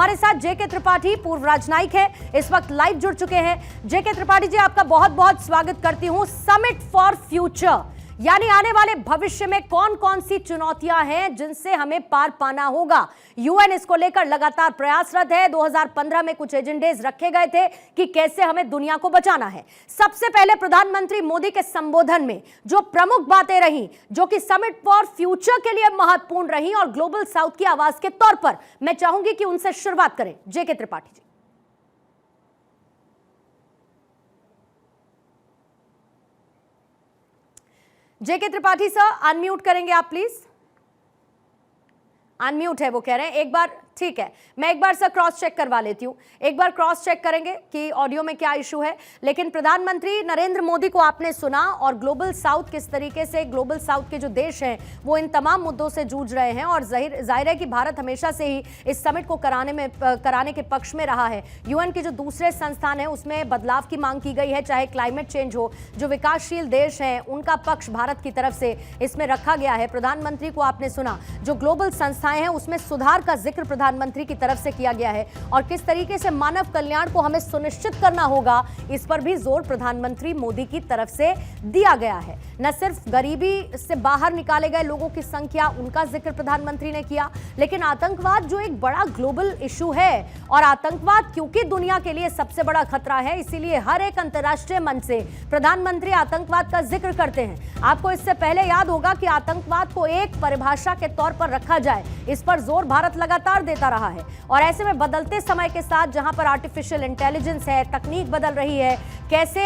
हमारे साथ जेके त्रिपाठी पूर्व राजनयिक है, इस वक्त लाइव जुड़ चुके हैं। जेके त्रिपाठी जी, आपका बहुत बहुत स्वागत करती हूं। समिट फॉर फ्यूचर यानी आने वाले भविष्य में कौन कौन सी चुनौतियां हैं जिनसे हमें पार पाना होगा। यूएन इसको लेकर लगातार प्रयासरत है। 2015 में कुछ एजेंडेज रखे गए थे कि कैसे हमें दुनिया को बचाना है। सबसे पहले प्रधानमंत्री मोदी के संबोधन में जो प्रमुख बातें रही, जो कि समिट फॉर फ्यूचर के लिए महत्वपूर्ण रही और ग्लोबल साउथ की आवाज के तौर पर, मैं चाहूंगी कि उनसे शुरुआत करें। जेके त्रिपाठी जी। जेके त्रिपाठी सर, अनम्यूट करेंगे आप प्लीज। अनम्यूट है वो कह रहे हैं। एक बार ठीक है, मैं एक बार सर क्रॉस चेक करवा लेती हूं। एक बार क्रॉस चेक करेंगे कि ऑडियो में क्या इशू है। लेकिन प्रधानमंत्री नरेंद्र मोदी को आपने सुना और ग्लोबल साउथ किस तरीके से, ग्लोबल साउथ के जो देश हैं वो इन तमाम मुद्दों से जूझ रहे हैं और जाहिर है कि भारत हमेशा से ही इस समिट को कराने के पक्ष में रहा है। यूएन के जो दूसरे संस्थान है उसमें बदलाव की मांग की गई है, चाहे क्लाइमेट चेंज हो। जो विकासशील देश हैं उनका पक्ष भारत की तरफ से इसमें रखा गया है। प्रधानमंत्री को आपने सुना, जो ग्लोबल संस्थाएं हैं उसमें सुधार का जिक्र प्रधानमंत्री की तरफ से किया गया है और किस तरीके से मानव कल्याण को हमें सुनिश्चित करना होगा, इस पर भी जोर प्रधानमंत्री मोदी की तरफ से दिया गया है। न सिर्फ गरीबी से बाहर निकाले गए लोगों की संख्या, उनका जिक्र प्रधानमंत्री ने किया, लेकिन आतंकवाद जो एक बड़ा ग्लोबल इशू है और आतंकवाद क्योंकि दुनिया के लिए सबसे बड़ा खतरा है, इसीलिए हर एक अंतर्राष्ट्रीय मंच से प्रधानमंत्री आतंकवाद का जिक्र करते हैं। आपको इससे पहले याद होगा कि आतंकवाद को एक परिभाषा के तौर पर रखा जाए, इस पर जोर भारत लगातार देता रहा है। और ऐसे में बदलते समय के साथ जहां पर आर्टिफिशियल इंटेलिजेंस है, तकनीक बदल रही है, कैसे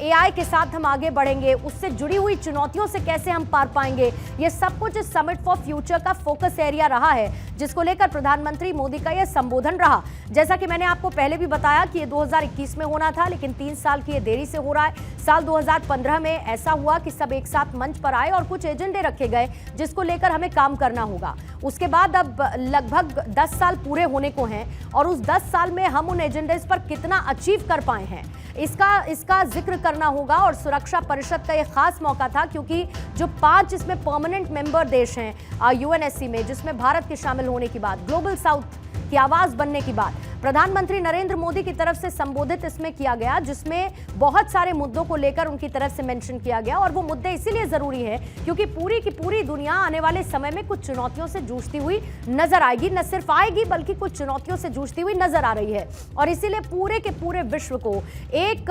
एआई के साथ हम आगे बढ़ेंगे, उससे जुड़ी हुई चुनौतियों से कैसे हम पार पाएंगे, ये सब कुछ इस समिट फॉर फ्यूचर का फोकस एरिया रहा है, जिसको लेकर प्रधानमंत्री मोदी का यह संबोधन रहा। जैसा कि मैंने आपको पहले भी बताया कि ये 2021 में होना था, लेकिन 3 साल की ये देरी से हो रहा है। साल 2015 में ऐसा हुआ कि सब एक साथ मंच पर आए और कुछ एजेंडे रखे गए जिसको लेकर हमें काम करना होगा। उसके बाद अब लगभग 10 साल पूरे होने को हैं और उस 10 साल में हम उन एजेंडेज पर कितना अचीव कर पाए हैं, इसका जिक्र करना होगा। और सुरक्षा परिषद का यह खास मौका था क्योंकि जो 5 इसमें परमानेंट मेंबर देश हैं यूएनएससी में, जिसमें भारत के शामिल होने की बात, ग्लोबल साउथ की आवाज बनने की बात प्रधानमंत्री नरेंद्र मोदी की तरफ से संबोधित इसमें किया गया, जिसमें बहुत सारे मुद्दों को लेकर उनकी तरफ से मेंशन किया गया। और वो मुद्दे इसीलिए जरूरी है क्योंकि पूरी की पूरी दुनिया आने वाले समय में कुछ चुनौतियों से जूझती हुई नजर आएगी। न सिर्फ आएगी बल्कि कुछ चुनौतियों से जूझती हुई नजर आ रही है और इसीलिए पूरे के पूरे विश्व को एक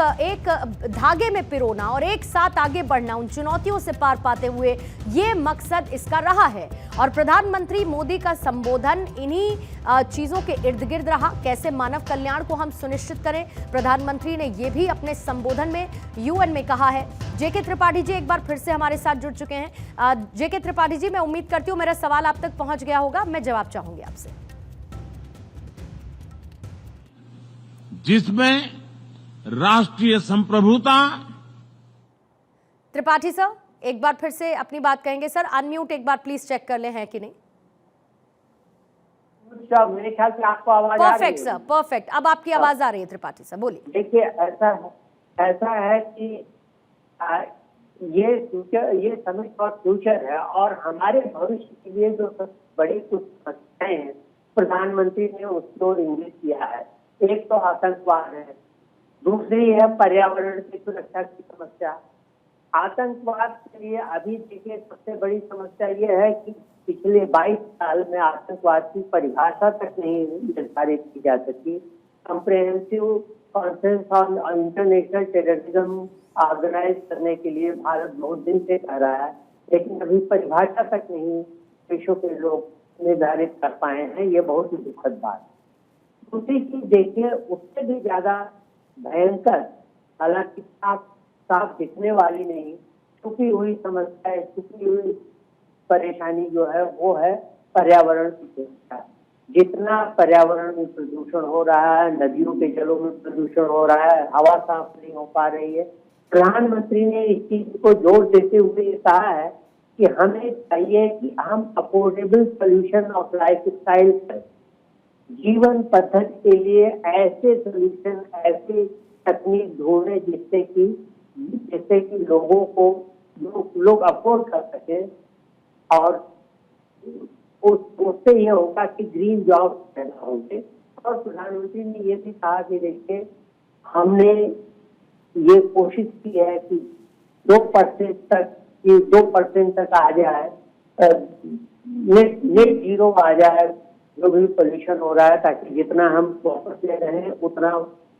धागे में पिरोना और एक साथ आगे बढ़ना, उन चुनौतियों से पार पाते हुए, ये मकसद इसका रहा है। और प्रधानमंत्री मोदी का संबोधन इन्हीं चीजों के इर्द गिर्द रहा। कैसे मानव कल्याण को हम सुनिश्चित करें, प्रधानमंत्री ने यह भी अपने संबोधन में यूएन में कहा है। जेके त्रिपाठी जी एक बार फिर से हमारे साथ जुड़ चुके हैं। जेके त्रिपाठी जी, मैं उम्मीद करती हूं मेरा सवाल आप तक पहुंच गया होगा, मैं जवाब चाहूंगी आपसे। जिसमें राष्ट्रीय संप्रभुता। त्रिपाठी सर एक बार फिर से अपनी बात कहेंगे सर? अनम्यूट एक बार प्लीज चेक कर ले हैं कि नहीं। मेरे ख्याल से आपको आवाज आ रही है। Perfect sir, perfect. अब आपकी आवाज आ रही है त्रिपाठी सर, बोलिए। देखिए, ऐसा है कि ये समिट फॉर फ्यूचर है और हमारे भविष्य के लिए जो बड़ी कुछ समस्याएं हैं प्रधानमंत्री ने उसको इंगित किया है। एक तो आतंकवाद है, दूसरी है पर्यावरण की सुरक्षा की समस्या। आतंकवाद के लिए अभी देखिए सबसे बड़ी समस्या ये है कि पिछले 22 साल में आतंकवाद की परिभाषा तक नहीं निर्धारित की जा सकी। Comprehensive conference on international terrorism organise करने के लिए भारत बहुत दिन से कह रहा है, लेकिन अभी परिभाषा तक नहीं विश्व के लोग निर्धारित कर पाए हैं। ये बहुत ही दुखद बात। दूसरी चीज देखिए, उससे भी ज्यादा भयंकर, हालांकि साफ दिखने वाली नहीं, छुपी हुई समस्या, छुपी हुई परेशानी जो है वो है पर्यावरण की समस्या। जितना पर्यावरण में प्रदूषण हो रहा है, नदियों के जलों में प्रदूषण हो रहा है, हवा साफ नहीं हो पा रही है। प्रधानमंत्री ने इस चीज को जोर देते हुए कहा है कि हमें चाहिए कि हम affordable solution of life style पर, जीवन पद्धति के लिए ऐसे सोल्यूशन, ऐसी तकनीक ढूंढे जिससे कि लोगों को लोग अफोर्ड कर सके और उससे यह होगा कि ग्रीन जॉब पैदा होंगे और प्रधानमंत्री ने ये भी कहा कि देखिए हमने ये कोशिश की है कि 2% तक आ जाए, नेट जीरो आ जाए जो भी पोल्यूशन हो रहा है, ताकि जितना हम वापस ले रहे हैं उतना,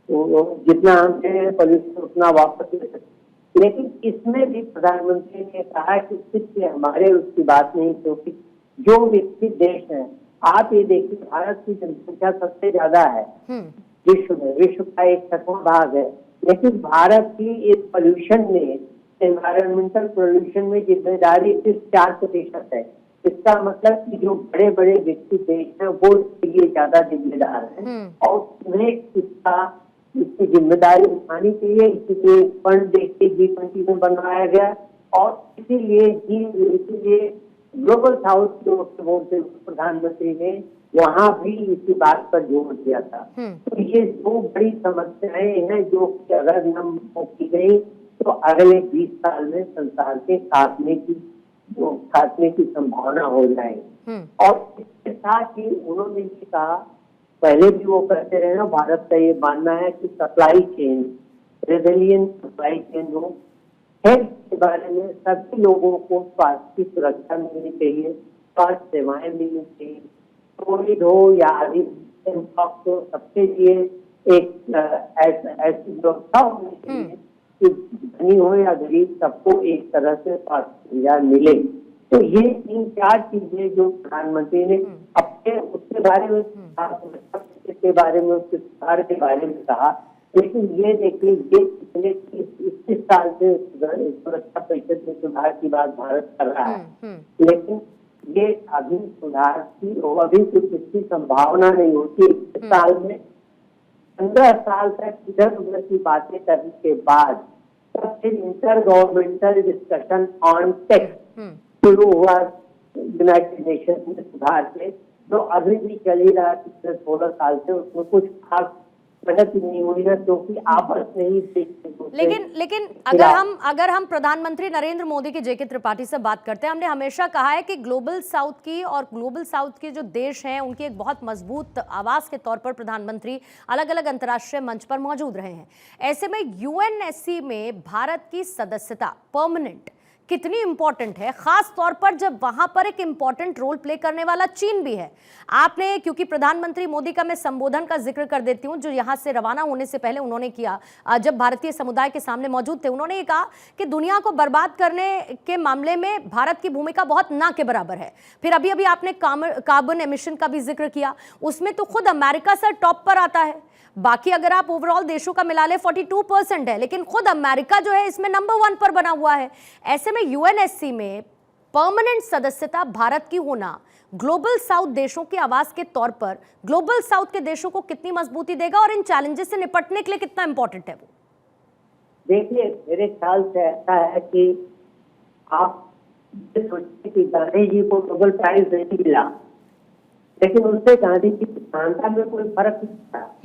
जितना हम दे रहे हैं पोल्यूशन उतना वापस ले सकते। लेकिन इसमें भी प्रधानमंत्री ने कहा कि सिर्फ हमारे उसकी बात नहीं, क्योंकि जो विकसित देश है, आप ये देखिए भारत की जनसंख्या सबसे ज्यादा है विश्व में, विश्व का 1/6 भाग है, लेकिन भारत की इस पोल्यूशन में, एनवायरमेंटल पोल्यूशन में जिम्मेदारी सिर्फ 4% है। इसका मतलब कि जो बड़े बड़े विकसित देश हैं वो इसके लिए ज्यादा जिम्मेदार हैं और उन्हें इसकी जिम्मेदारी उठानी चाहिए। इसीलिए फंड देखते G20 में बनवाया गया और इसीलिए ग्लोबल साउथ जो बोलते प्रधानमंत्री ने वहां भी इसी बात पर जोर दिया था। तो ये दो बड़ी समस्याएं हैं जो कि अगर न की गई तो अगले 20 साल में संसार के खात्मे की संभावना हो जाएगी। और इसके साथ ही उन्होंने भी कहा, पहले भी वो करते रहे ना, भारत का ये मानना है कि supply chain, resilient supply chain हो, हेल्थ के बारे में सभी लोगों को स्वास्थ्य की सुरक्षा मिलनी चाहिए, स्वास्थ्य सेवाएं मिलनी चाहिए, कोविड हो या आदि हो, सबके लिए एक ऐसी व्यवस्था होनी चाहिए कि धनी हो या गरीब सबको एक तरह से स्वास्थ्य सुविधा मिले। तो ये 3-4 चीजें जो प्रधानमंत्री ने अपने उसके बारे में उसके सुधार के बारे में कहा। लेकिन ये देखिए ये पिछले 21 साल से सुरक्षा परिषद में सुधार की बात भारत कर रहा है, लेकिन ये अभी सुधार की अभी कुछ इसकी संभावना नहीं होती। 21 साल में 15 साल तक इधर उधर की बातें करने के बाद तब फिर inter governmental discussion on text शुरू हुआ यूनाइटेड नेशन में सुधार से, जो अभी भी चल ही रहा पिछले 16 साल से। उसमें कुछ खास प्रगति नहीं हुई है, क्योंकि आपस में ही लेकिन अगर हम प्रधानमंत्री नरेंद्र मोदी की जेके त्रिपाठी से बात करते हैं, हमने हमेशा कहा है कि ग्लोबल साउथ के जो देश हैं उनकी एक बहुत मजबूत आवाज के तौर पर प्रधानमंत्री अलग अलग अंतर्राष्ट्रीय मंच पर मौजूद रहे हैं। ऐसे में यूएनएससी में भारत की सदस्यता परमानेंट कितनी इंपॉर्टेंट है, खास तौर पर जब वहां पर एक इंपॉर्टेंट रोल प्ले करने वाला चीन भी है। आपने, क्योंकि प्रधानमंत्री मोदी का मैं संबोधन का जिक्र कर देती हूं जो यहां से रवाना होने से पहले उन्होंने किया, जब भारतीय समुदाय के सामने मौजूद थे, उन्होंने ये कहा कि दुनिया को बर्बाद करने के मामले में भारत की भूमिका बहुत ना के बराबर है। फिर अभी अभी आपने कार्बन एमिशन का भी जिक्र किया, उसमें तो खुद अमेरिका सर टॉप पर आता है। बाकी अगर आप ओवरऑल देशों का मिला ले 42% है, लेकिन खुद अमेरिका जो है इसमें नंबर 1 पर बना हुआ है। ऐसे में यूएनएससी में परमानेंट सदस्यता भारत की होना ग्लोबल साउथ देशों की आवाज के तौर पर ग्लोबल साउथ के देशों को कितनी मजबूती देगा और इन चैलेंजेस से निपटने के लिए कितना इंपॉर्टेंट है वो? देखिए, मेरे ख्याल से ऐसा है कि आप सोचिए कि गांधी जी को नोबेल प्राइज नहीं मिला, लेकिन उससे गांधी जी की महानता में कोई फर्क नहीं था।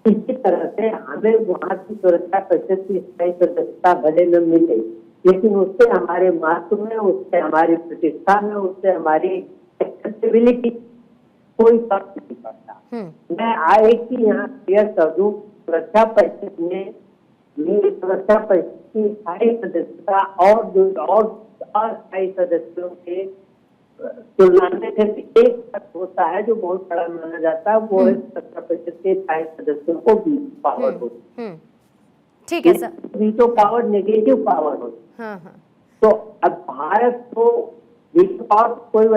इसी तरह से हमें वहाँ की सुरक्षा परिषद की स्थायी सदस्यता भले न मिले, लेकिन उससे हमारे महत्व में, उससे हमारी प्रतिष्ठा में, उससे हमारी एक्सेसिबिलिटी कोई फर्क नहीं पड़ता। मैं आए कि यहाँ क्लियर कर दूं, सुरक्षा परिषद में सुरक्षा परिषद की स्थायी सदस्यता और अस्थायी सदस्यों के तुलना में सिर्फ एक तक होता है जो बहुत बड़ा माना जाता है, वो सुरक्षा परिषद के स्थायी सदस्यों को वीटो पावर होती है। ठीक है sir, veto power negative power होती है। तो अब भारत को वीटो पावर कोई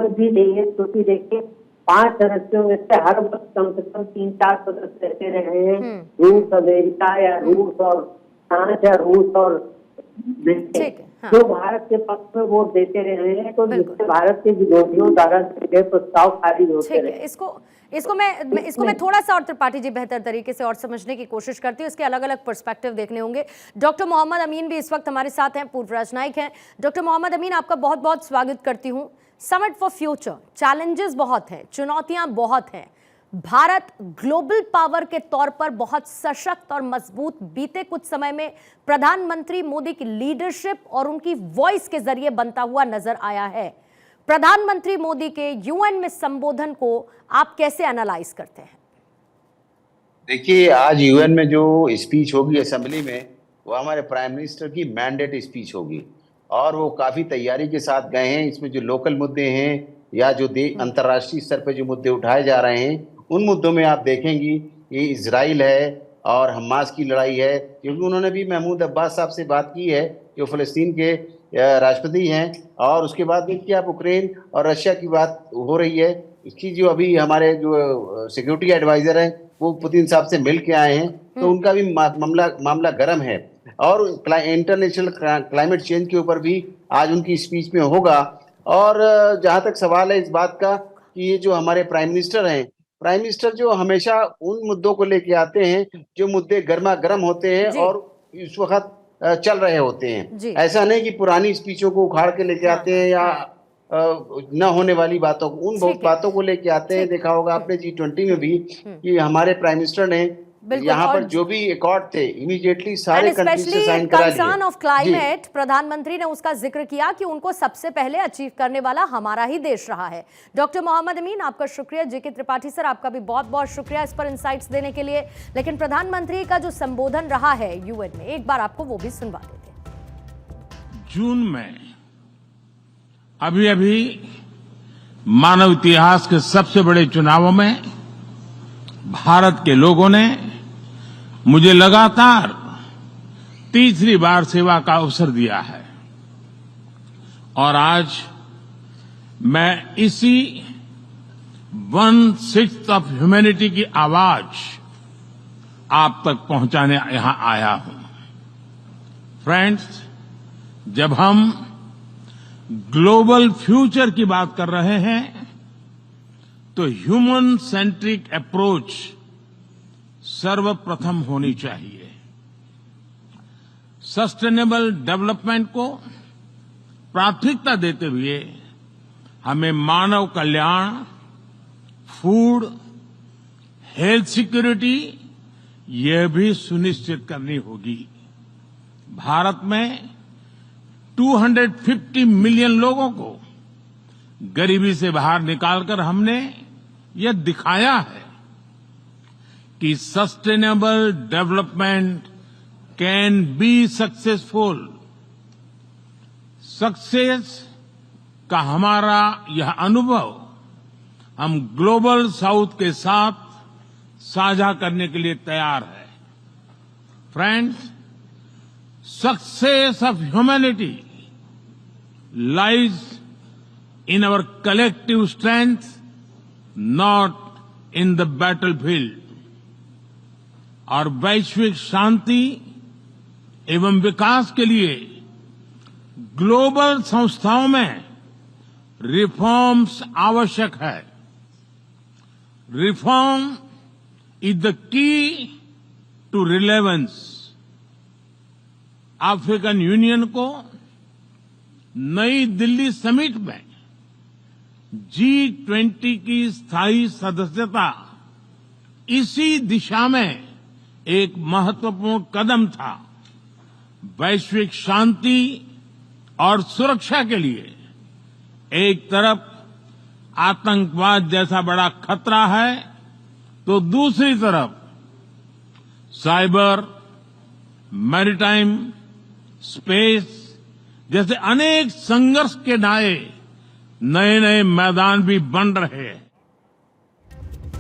भी नहीं है, क्योंकि देखिए 5 सदस्यों में से हर वक्त कम से कम 3-4 सदस्य रहते रहे हैं, रूस अमेरिका या रूस और फ्रांस या रूस और ब्रिटेन, जो भारत के पक्ष में वोट देते रहे हैं। तो जिससे भारत के विरोधियों द्वारा प्रस्ताव खारिज होते रहे। इसको मैं थोड़ा सा और त्रिपाठी जी बेहतर तरीके से और समझने की कोशिश करती हूँ, इसके अलग अलग पर्सपेक्टिव देखने होंगे। डॉक्टर मोहम्मद अमीन भी इस वक्त हमारे साथ हैं, पूर्व राजनयिक हैं। डॉक्टर मोहम्मद अमीन, आपका बहुत बहुत स्वागत करती हूँ। समिट फॉर फ्यूचर, चैलेंजेस बहुत हैं, चुनौतियां बहुत हैं। भारत ग्लोबल पावर के तौर पर बहुत सशक्त और मजबूत बीते कुछ समय में प्रधानमंत्री मोदी की लीडरशिप और उनकी वॉइस के जरिए बनता हुआ नजर आया है। प्रधानमंत्री मोदी के यूएन में संबोधन को आप कैसे एनालाइज करते हैं? देखिए, आज यूएन में जो स्पीच होगी असेंबली में, वो हमारे प्राइम मिनिस्टर की मैंडेट स्पीच होगी और वो काफ़ी तैयारी के साथ गए हैं। इसमें जो लोकल मुद्दे हैं या जो अंतर्राष्ट्रीय स्तर पर जो मुद्दे उठाए जा रहे हैं, उन मुद्दों में आप देखेंगी ये इजराइल है और हमास की लड़ाई है, क्योंकि उन्होंने भी महमूद अब्बास साहब से बात की है जो फ़लस्तीन के राष्ट्रपति हैं। और उसके बाद देखिए आप यूक्रेन और रशिया की बात हो रही है। इसकी जो अभी हमारे जो सिक्योरिटी एडवाइजर हैं वो पुतिन साहब से मिल के आए हैं, तो उनका भी मामला गर्म है। और इंटरनेशनल क्लाइमेट चेंज के ऊपर भी आज उनकी स्पीच में होगा। और जहाँ तक सवाल है इस बात का कि ये जो हमारे प्राइम मिनिस्टर जो हमेशा उन मुद्दों को लेके आते हैं जो मुद्दे गर्मा गर्म होते हैं और इस वक्त चल रहे होते हैं। ऐसा नहीं कि पुरानी स्पीचों को उखाड़ के लेके आते हैं या न होने वाली बातों को, उन बहुत बातों को लेके आते हैं। देखा होगा आपने G20 में भी कि हमारे प्राइम मिनिस्टर ने यहाँ पर जो भी अकॉर्ड थे इमीडिएटली सारे कंट्री से साइन करा लिए। कंसर्न ऑफ क्लाइमेट, प्रधानमंत्री ने उसका जिक्र किया कि उनको सबसे पहले अचीव करने वाला हमारा ही देश रहा है। डॉक्टर मोहम्मद अमीन, आपका शुक्रिया। जेके त्रिपाठी सर, आपका भी बहुत बहुत शुक्रिया इस पर इंसाइट्स देने के लिए। लेकिन प्रधानमंत्री का जो संबोधन रहा है यूएन में, एक बार आपको वो भी सुनवा देते। जून में अभी अभी मानव इतिहास के सबसे बड़े चुनावों में भारत के लोगों ने मुझे लगातार तीसरी बार सेवा का अवसर दिया है और आज मैं इसी 1/6 ऑफ ह्यूमैनिटी की आवाज आप तक पहुंचाने यहां आया हूं। फ्रेंड्स, जब हम ग्लोबल फ्यूचर की बात कर रहे हैं तो ह्यूमन सेंट्रिक अप्रोच सर्वप्रथम होनी चाहिए। सस्टेनेबल डेवलपमेंट को प्राथमिकता देते हुए हमें मानव कल्याण, फूड, हेल्थ सिक्योरिटी यह भी सुनिश्चित करनी होगी। भारत में 250 मिलियन लोगों को गरीबी से बाहर निकालकर हमने यह दिखाया है कि sustainable development can be successful. Success का हमारा यह अनुभव हम ग्लोबल साउथ के साथ साझा करने के लिए तैयार है। Friends, success of humanity lies in our collective strength, not in the battlefield. और वैश्विक शांति एवं विकास के लिए ग्लोबल संस्थाओं में रिफॉर्म्स आवश्यक है। Reform is the key to relevance. African union को नई दिल्ली समिट में G20 की स्थायी सदस्यता इसी दिशा में एक महत्वपूर्ण कदम था। वैश्विक शांति और सुरक्षा के लिए एक तरफ आतंकवाद जैसा बड़ा खतरा है तो दूसरी तरफ साइबर, मैरीटाइम, स्पेस जैसे अनेक संघर्ष के नए नए मैदान भी बन रहे हैं।